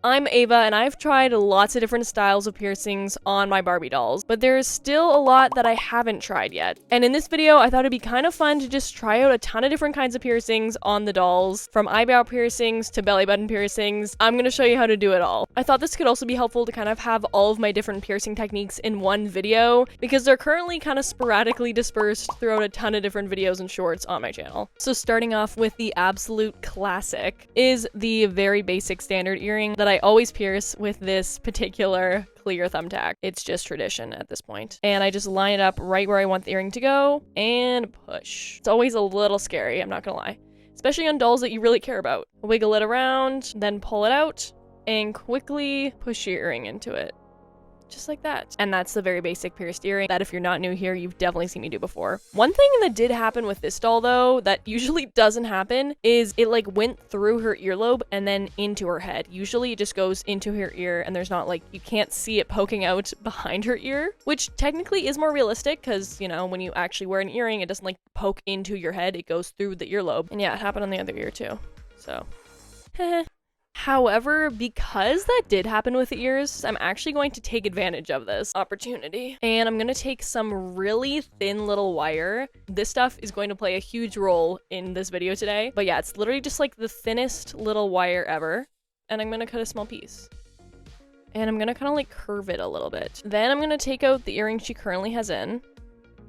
I'm Ava, and I've tried lots of different styles of piercings on my Barbie dolls, but there's still a lot that I haven't tried yet. And in this video, I thought it'd be kind of fun to just try out a ton of different kinds of piercings on the dolls, from eyebrow piercings to belly button piercings. I'm gonna show you how to do it all. I thought this could also be helpful to kind of have all of my different piercing techniques in one video, because they're currently kind of sporadically dispersed throughout a ton of different videos and shorts on my channel. So starting off with the absolute classic is the very basic standard earring that I always pierce with this particular clear thumbtack. It's just tradition at this point. And I just line it up right where I want the earring to go and push. It's always a little scary, I'm not gonna lie. Especially on dolls that you really care about. Wiggle it around, then pull it out, and quickly push your earring into it. Just like that. And that's the very basic pierced earring that if you're not new here, you've definitely seen me do before. One thing that did happen with this doll though, that usually doesn't happen, is it like went through her earlobe and then into her head. Usually it just goes into her ear and there's not like, you can't see it poking out behind her ear, which technically is more realistic because, you know, when you actually wear an earring, it doesn't like poke into your head, it goes through the earlobe. And yeah, it happened on the other ear too. So, However, because that did happen with the ears, I'm actually going to take advantage of this opportunity. And I'm going to take some really thin little wire. This stuff is going to play a huge role in this video today. But yeah, it's literally just like the thinnest little wire ever. And I'm going to cut a small piece. And I'm going to kind of like curve it a little bit. Then I'm going to take out the earring she currently has in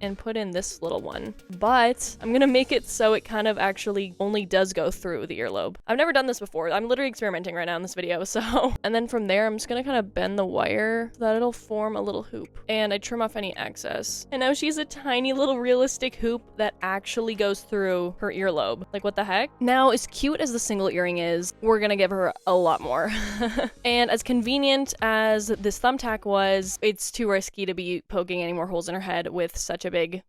and put in this little one. But I'm gonna make it so it kind of actually only does go through the earlobe. I've never done this before. I'm literally experimenting right now in this video, so. And then from there, I'm just gonna kind of bend the wire so that it'll form a little hoop. And I trim off any excess. And now she's a tiny little realistic hoop that actually goes through her earlobe. Like, what the heck? Now, as cute as the single earring is, we're gonna give her a lot more. And as convenient as this thumbtack was, it's too risky to be poking any more holes in her head with such a big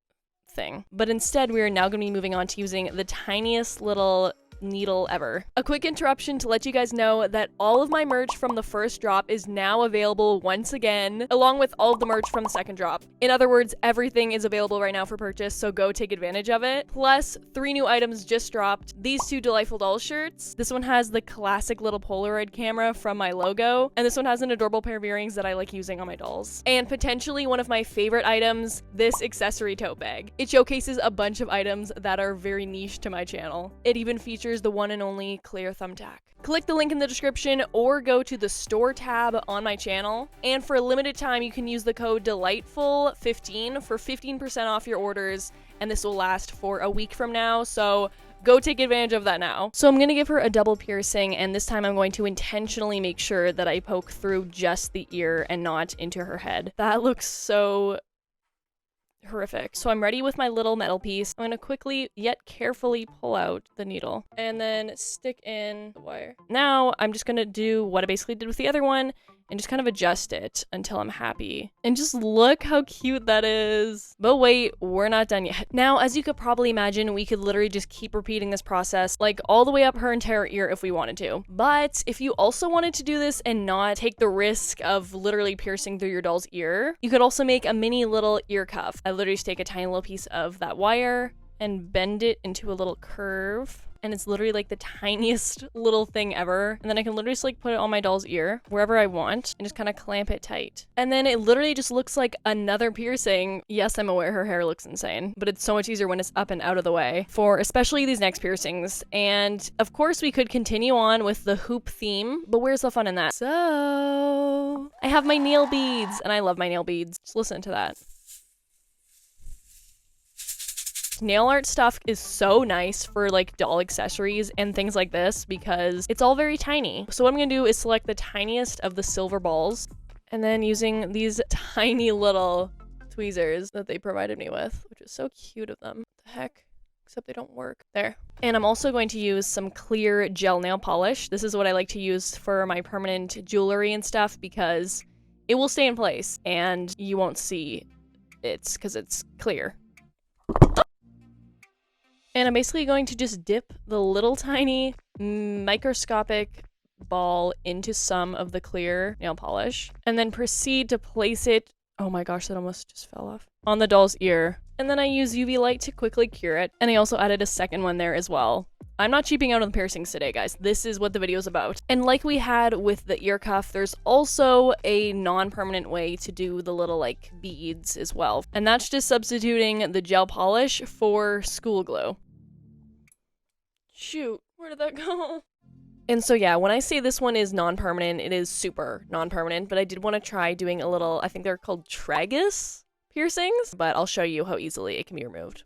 thing. But instead, we are now going to be moving on to using the tiniest little needle ever. A quick interruption to let you guys know that all of my merch from the first drop is now available once again, along with all of the merch from the second drop. In other words, everything is available right now for purchase, so go take advantage of it. Plus, 3 new items just dropped. These 2 Delightful Dolls shirts. This one has the classic little Polaroid camera from my logo, and this one has an adorable pair of earrings that I like using on my dolls. And potentially one of my favorite items, this accessory tote bag. It showcases a bunch of items that are very niche to my channel. It even features the one and only clear thumbtack. Click the link in the description or go to the store tab on my channel. And for a limited time, you can use the code DelightfulDolls15 for 15% off your orders. And this will last for a week from now. So go take advantage of that now. So I'm going to give her a double piercing, and this time I'm going to intentionally make sure that I poke through just the ear and not into her head. That looks so horrific. So I'm ready with my little metal piece. I'm gonna quickly yet carefully pull out the needle and then stick in the wire. Now I'm just gonna do what I basically did with the other one and just kind of adjust it until I'm happy. And just look how cute that is. But wait, we're not done yet. Now, as you could probably imagine, we could literally just keep repeating this process like all the way up her entire ear if we wanted to. But if you also wanted to do this and not take the risk of literally piercing through your doll's ear, you could also make a mini little ear cuff. I literally just take a tiny little piece of that wire and bend it into a little curve. And it's literally like the tiniest little thing ever. And then I can literally just like put it on my doll's ear wherever I want and just kind of clamp it tight. And then it literally just looks like another piercing. Yes, I'm aware her hair looks insane, but it's so much easier when it's up and out of the way for especially these next piercings. And of course we could continue on with the hoop theme, but where's the fun in that? So I have my nail beads and I love my nail beads. Just listen to that. Nail art stuff is so nice for like doll accessories and things like this because it's all very tiny. So what I'm gonna do is select the tiniest of the silver balls and then using these tiny little tweezers that they provided me with, which is so cute of them. What the heck? Except they don't work. There. And I'm also going to use some clear gel nail polish. This is what I like to use for my permanent jewelry and stuff because it will stay in place and you won't see it because it's clear. And I'm basically going to just dip the little tiny microscopic ball into some of the clear nail polish and then proceed to place it, oh my gosh, that almost just fell off, on the doll's ear. And then I use UV light to quickly cure it. And I also added a second one there as well. I'm not cheaping out on the piercings today, guys. This is what the video is about. And like we had with the ear cuff, there's also a non-permanent way to do the little like beads as well. And that's just substituting the gel polish for school glue. Shoot, where did that go? And so yeah, when I say this one is non-permanent, it is super non-permanent, but I did want to try doing a little, I think they're called tragus piercings, but I'll show you how easily it can be removed.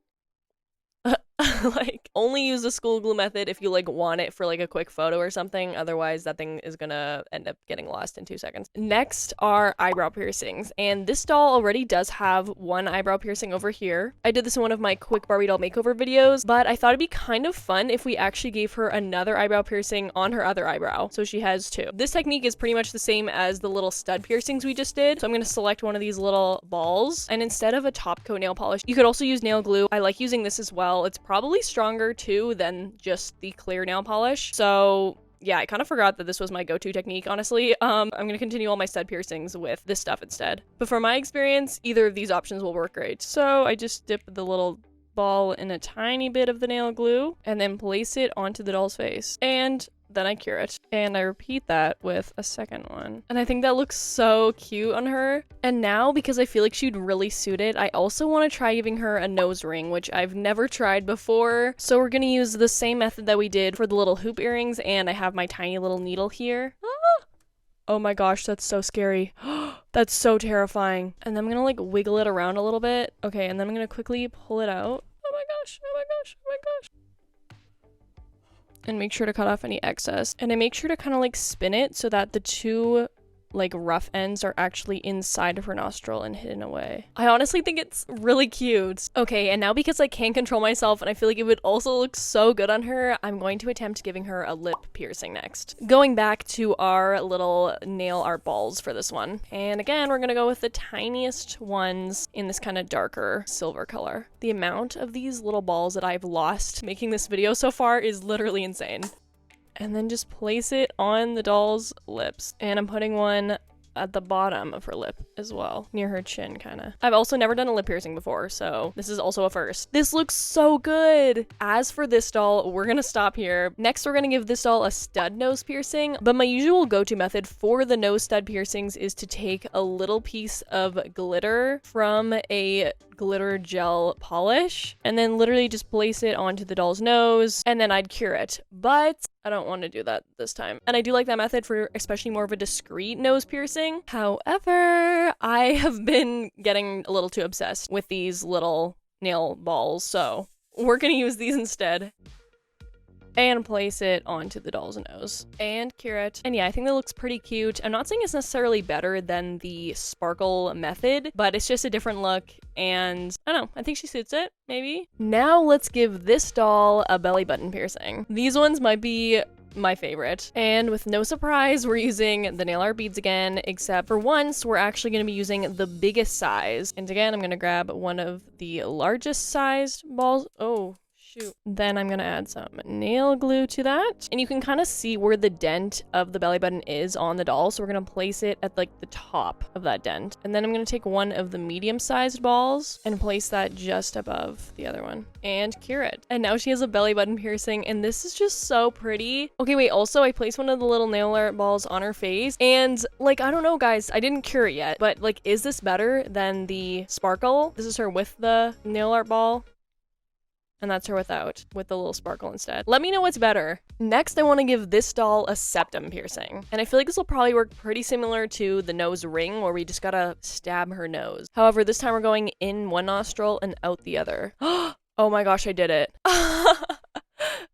Like, only use the school glue method if you like want it for like a quick photo or something. Otherwise, that thing is gonna end up getting lost in 2 seconds. Next are eyebrow piercings, and this doll already does have one eyebrow piercing over here. I did this in one of my quick Barbie doll makeover videos, but I thought it'd be kind of fun if we actually gave her another eyebrow piercing on her other eyebrow, so she has 2. This technique is pretty much the same as the little stud piercings we just did. So I'm gonna select one of these little balls, and instead of a top coat nail polish, you could also use nail glue. I like using this as well. It's probably stronger too than just the clear nail polish. So yeah, I kind of forgot that this was my go-to technique, honestly. I'm gonna continue all my stud piercings with this stuff instead. But from my experience, either of these options will work great. So I just dip the little ball in a tiny bit of the nail glue and then place it onto the doll's face. And then I cure it. And I repeat that with a second one. And I think that looks so cute on her. And now, because I feel like she'd really suit it, I also want to try giving her a nose ring, which I've never tried before. So we're going to use the same method that we did for the little hoop earrings, and I have my tiny little needle here. Ah! Oh my gosh, that's so scary. That's so terrifying. And then I'm going to like wiggle it around a little bit. Okay, and then I'm going to quickly pull it out. Oh my gosh, oh my gosh, oh my gosh. And make sure to cut off any excess. And I make sure to kind of like spin it so that the 2 like rough ends are actually inside of her nostril and hidden away. I honestly think it's really cute. Okay, and now because I can't control myself and I feel like it would also look so good on her, I'm going to attempt giving her a lip piercing next. Going back to our little nail art balls for this one. And again, we're gonna go with the tiniest ones in this kind of darker silver color. The amount of these little balls that I've lost making this video so far is literally insane. And then just place it on the doll's lips. And I'm putting one at the bottom of her lip as well, near her chin kind of. I've also never done a lip piercing before, so this is also a first. This looks so good. As for this doll, we're gonna stop here. Next, we're gonna give this doll a stud nose piercing, but my usual go-to method for the nose stud piercings is to take a little piece of glitter from a glitter gel polish and then literally just place it onto the doll's nose, and then I'd cure it. But I don't want to do that this time. And I do like that method for especially more of a discreet nose piercing. However, I have been getting a little too obsessed with these little nail balls, so we're gonna use these instead. And place it onto the doll's nose and cure it. And yeah, I think that looks pretty cute. I'm not saying it's necessarily better than the sparkle method, but it's just a different look, and I don't know, I think she suits it, maybe. Now let's give this doll a belly button piercing. These ones might be my favorite. And with no surprise, we're using the nail art beads again, except for once we're actually going to be using the biggest size. And again, I'm going to grab one of the largest sized balls. Oh, shoot. Then I'm gonna add some nail glue to that. And you can kind of see where the dent of the belly button is on the doll. So we're gonna place it at like the top of that dent. And then I'm gonna take one of the medium-sized balls and place that just above the other one and cure it. And now she has a belly button piercing, and this is just so pretty. Okay, wait, also I placed one of the little nail art balls on her face, and like, I don't know guys, I didn't cure it yet, but like, is this better than the sparkle? This is her with the nail art ball. And that's her without, with the little sparkle instead. Let me know what's better. Next, I want to give this doll a septum piercing. And I feel like this will probably work pretty similar to the nose ring, where we just gotta stab her nose. However, this time we're going in one nostril and out the other. Oh my gosh, I did it.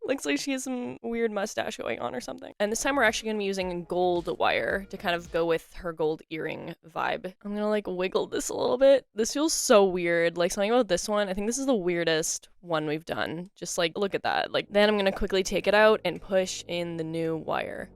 Looks like she has some weird mustache going on or something. And this time we're actually gonna be using gold wire to kind of go with her gold earring vibe. I'm gonna like wiggle this a little bit. This feels so weird. Like, something about this one, I think this is the weirdest one we've done. Just like, look at that. Like, then I'm gonna quickly take it out and push in the new wire.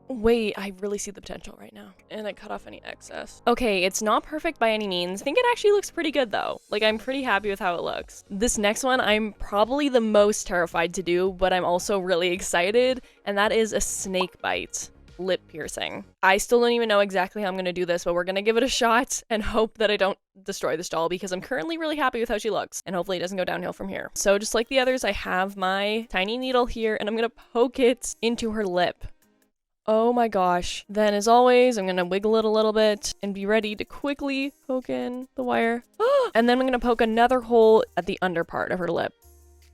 Wait, I really see the potential right now. And I cut off any excess. Okay, it's not perfect by any means. I think it actually looks pretty good though. Like, I'm pretty happy with how it looks. This next one, I'm probably the most terrified to do, but I'm also really excited, and that is a snake bite. lip piercing. I still don't even know exactly how I'm going to do this, but we're going to give it a shot and hope that I don't destroy this doll because I'm currently really happy with how she looks and hopefully it doesn't go downhill from here. So just like the others, I have my tiny needle here and I'm going to poke it into her lip. Oh my gosh. Then as always, I'm going to wiggle it a little bit and be ready to quickly poke in the wire. And then I'm going to poke another hole at the under part of her lip.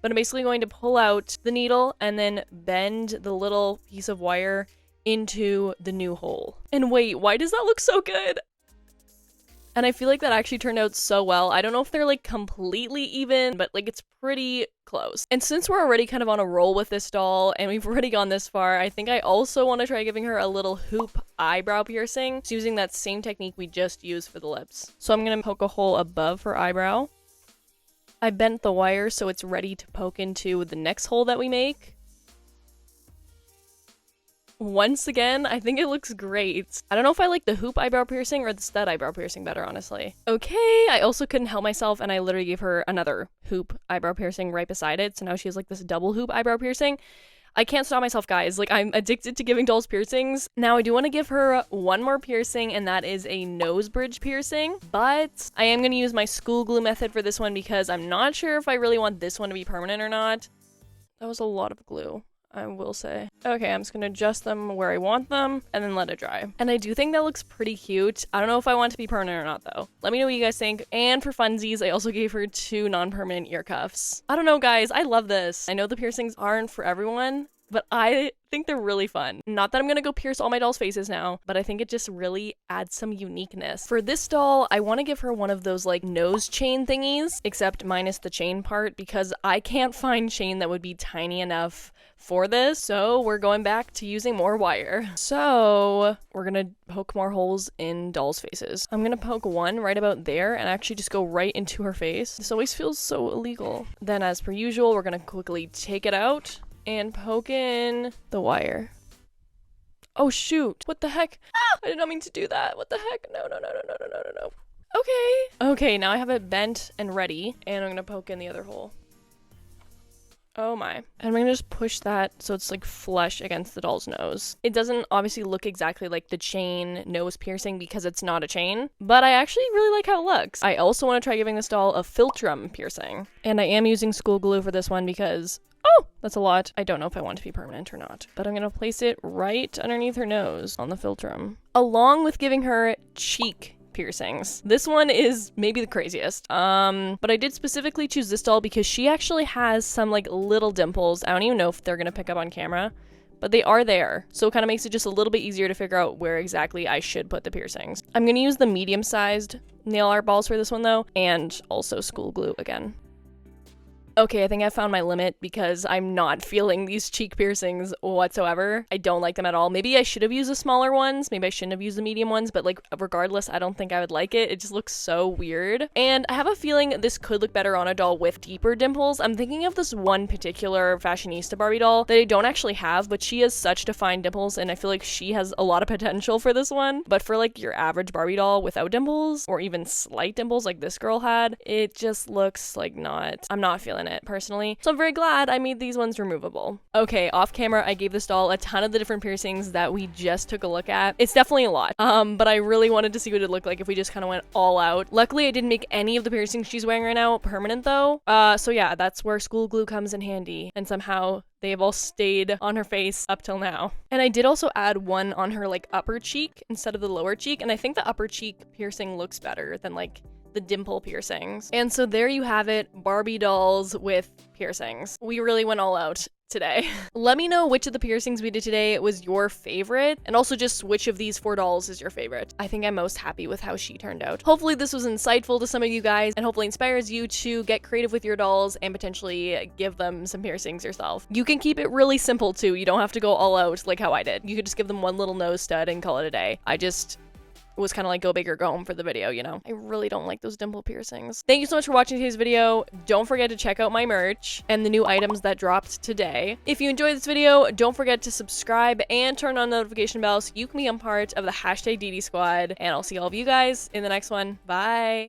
But I'm basically going to pull out the needle and then bend the little piece of wire into the new hole. And wait, why does that look so good? And I feel like that actually turned out so well. I don't know if they're like completely even, but like it's pretty close. And since we're already kind of on a roll with this doll and we've already gone this far, I think I also want to try giving her a little hoop eyebrow piercing. So using that same technique we just used for the lips. So I'm going to poke a hole above her eyebrow. I bent the wire so it's ready to poke into the next hole that we make. Once again, I think it looks great. I don't know if I like the hoop eyebrow piercing or the stud eyebrow piercing better, honestly. Okay, I also couldn't help myself and I literally gave her another hoop eyebrow piercing right beside it. So now she has like this double hoop eyebrow piercing. I can't stop myself, guys. Like, I'm addicted to giving dolls piercings. Now, I do want to give her one more piercing, and that is a nose bridge piercing. But I am going to use my school glue method for this one because I'm not sure if I really want this one to be permanent or not. That was a lot of glue, I will say. Okay, I'm just going to adjust them where I want them and then let it dry. And I do think that looks pretty cute. I don't know if I want it to be permanent or not, though. Let me know what you guys think. And for funsies, I also gave her 2 non-permanent ear cuffs. I don't know, guys. I love this. I know the piercings aren't for everyone, but I think they're really fun. Not that I'm gonna go pierce all my dolls' faces now, but I think it just really adds some uniqueness. For this doll, I want to give her one of those like nose chain thingies, except minus the chain part, because I can't find chain that would be tiny enough for this. So we're going back to using more wire. So we're gonna poke more holes in dolls' faces. I'm gonna poke one right about there and actually just go right into her face. This always feels so illegal. Then as per usual, we're gonna quickly take it out and poke in the wire. Oh shoot, what the heck? Ah! I did not mean to do that. What the heck? No. Okay, now I have it bent and ready, and I'm gonna poke in the other hole. Oh my. And I'm gonna just push that so it's like flush against the doll's nose. It doesn't obviously look exactly like the chain nose piercing because it's not a chain, but I actually really like how it looks. I also want to try giving this doll a philtrum piercing. And I am using school glue for this one because oh, that's a lot. I don't know if I want it to be permanent or not, but I'm gonna place it right underneath her nose on the philtrum, along with giving her cheek piercings. This one is maybe the craziest. But I did specifically choose this doll because she actually has some like little dimples. I don't even know if they're gonna pick up on camera, but they are there. So it kind of makes it just a little bit easier to figure out where exactly I should put the piercings. I'm gonna use the medium-sized nail art balls for this one though, and also school glue again. Okay, I think I found my limit because I'm not feeling these cheek piercings whatsoever. I don't like them at all. Maybe I should have used the smaller ones. Maybe I shouldn't have used the medium ones, but like regardless, I don't think I would like it. It just looks so weird. And I have a feeling this could look better on a doll with deeper dimples. I'm thinking of this one particular fashionista Barbie doll that I don't actually have, but she has such defined dimples and I feel like she has a lot of potential for this one. But for like your average Barbie doll without dimples or even slight dimples like this girl had, it just looks like I'm not feeling it personally. So I'm very glad I made these ones removable. Okay, off camera, I gave this doll a ton of the different piercings that we just took a look at. It's definitely a lot, but I really wanted to see what it looked like if we just kind of went all out. Luckily, I didn't make any of the piercings she's wearing right now permanent though. So yeah, that's where school glue comes in handy, and somehow they have all stayed on her face up till now. And I did also add one on her like upper cheek instead of the lower cheek, and I think the upper cheek piercing looks better than like the dimple piercings. And so there you have it, Barbie dolls with piercings. We really went all out today. Let me know which of the piercings we did today was your favorite, and also just which of these 4 dolls is your favorite. I think I'm most happy with how she turned out. Hopefully this was insightful to some of you guys and hopefully inspires you to get creative with your dolls and potentially give them some piercings yourself. You can keep it really simple too. You don't have to go all out like how I did. You could just give them one little nose stud and call it a day. I just was kind of like go big or go home for the video, you know? I really don't like those dimple piercings. Thank you so much for watching today's video. Don't forget to check out my merch and the new items that dropped today. If you enjoyed this video, don't forget to subscribe and turn on the notification bell so you can become part of the #DD squad. And I'll see all of you guys in the next one. Bye.